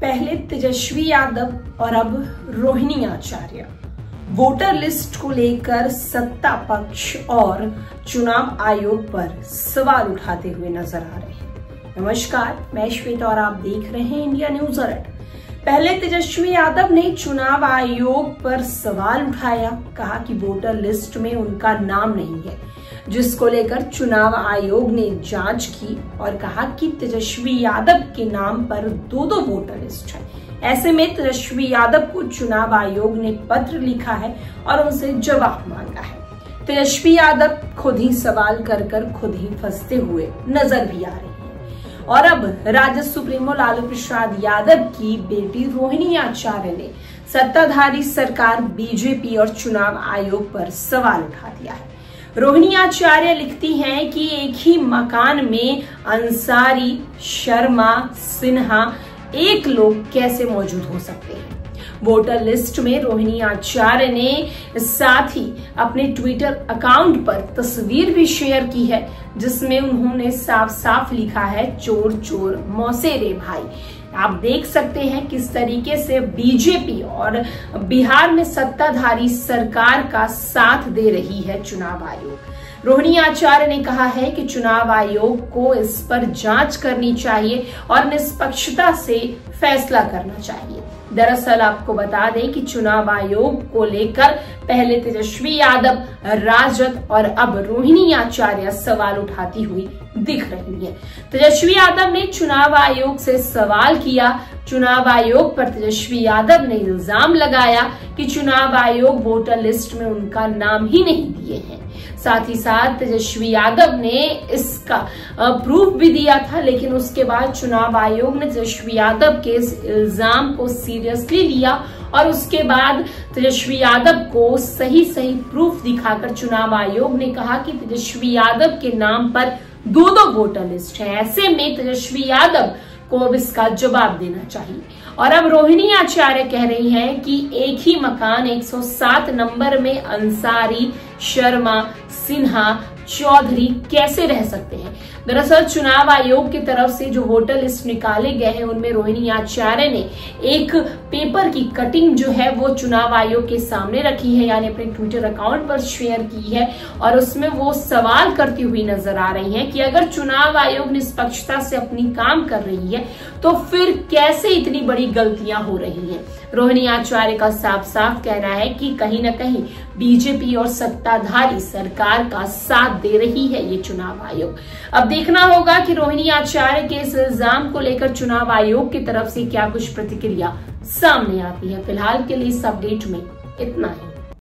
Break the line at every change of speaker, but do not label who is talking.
पहले तेजस्वी यादव और अब रोहिणी आचार्य वोटर लिस्ट को लेकर सत्ता पक्ष और चुनाव आयोग पर सवाल उठाते हुए नजर आ रहे हैं। नमस्कार, मैं श्वेता और आप देख रहे हैं इंडिया न्यूज अलर्ट। पहले तेजस्वी यादव ने चुनाव आयोग पर सवाल उठाया, कहा कि वोटर लिस्ट में उनका नाम नहीं है, जिसको लेकर चुनाव आयोग ने जांच की और कहा कि तेजस्वी यादव के नाम पर दो वोटर लिस्ट है। ऐसे में तेजस्वी यादव को चुनाव आयोग ने पत्र लिखा है और उनसे जवाब मांगा है। तेजस्वी यादव खुद ही सवाल कर खुद ही फंसते हुए नजर भी आ रहे हैं। और अब राज्य सुप्रीमो लालू प्रसाद यादव की बेटी रोहिणी आचार्य ने सत्ताधारी सरकार बीजेपी और चुनाव आयोग पर सवाल उठा दिया है। रोहिणी आचार्य लिखती हैं कि एक ही मकान में अंसारी, शर्मा, सिन्हा एक लोग कैसे मौजूद हो सकते हैं। वोटर लिस्ट में रोहिणी आचार्य ने साथ ही अपने ट्विटर अकाउंट पर तस्वीर भी शेयर की है, जिसमें उन्होंने साफ साफ लिखा है, चोर चोर मौसे रे भाई। आप देख सकते हैं किस तरीके से बीजेपी और बिहार में सत्ताधारी सरकार का साथ दे रही है चुनाव आयोग। रोहिणी आचार्य ने कहा है कि चुनाव आयोग को इस पर जांच करनी चाहिए और निष्पक्षता से फैसला करना चाहिए। दरअसल आपको बता दें कि चुनाव आयोग को लेकर पहले तेजस्वी यादव, राजद और अब रोहिणी आचार्य सवाल उठाती हुई दिख रही है। तेजस्वी यादव ने चुनाव आयोग से सवाल किया। चुनाव आयोग पर तेजस्वी यादव ने इल्जाम लगाया कि चुनाव आयोग वोटर लिस्ट में उनका नाम ही नहीं दिए हैं। साथ ही साथ तेजस्वी यादव ने इसका प्रूफ भी दिया था, लेकिन उसके बाद चुनाव आयोग ने तेजस्वी यादव के इस इल्जाम को सीरियसली लिया और उसके बाद तेजस्वी यादव को सही प्रूफ दिखाकर चुनाव आयोग ने कहा कि तेजस्वी यादव के नाम पर दो वोटर लिस्ट है। ऐसे में तेजस्वी यादव को अब इसका जवाब देना चाहिए। और अब रोहिणी आचार्य कह रही हैं कि एक ही मकान 107 नंबर में अंसारी, शर्मा, सिन्हा, चौधरी कैसे रह सकते हैं। दरअसल चुनाव आयोग की तरफ से जो वोटर लिस्ट निकाले गए हैं उनमें रोहिणी आचार्य ने एक पेपर की कटिंग जो है वो चुनाव आयोग के सामने रखी है, यानी अपने ट्विटर अकाउंट पर शेयर की है और उसमें वो सवाल करती हुई नजर आ रही हैं कि अगर चुनाव आयोग निष्पक्षता से अपनी काम कर रही है तो फिर कैसे इतनी बड़ी गलतियां हो रही हैं। रोहिणी आचार्य का साफ कहना है कि कहीं न कहीं बीजेपी और सत्ताधारी सरकार का साथ दे रही है ये चुनाव आयोग। अब देखना होगा कि रोहिणी आचार्य के इस इल्जाम को लेकर चुनाव आयोग की तरफ से क्या कुछ प्रतिक्रिया सामने आती है। फिलहाल के लिए इस अपडेट में इतना ही।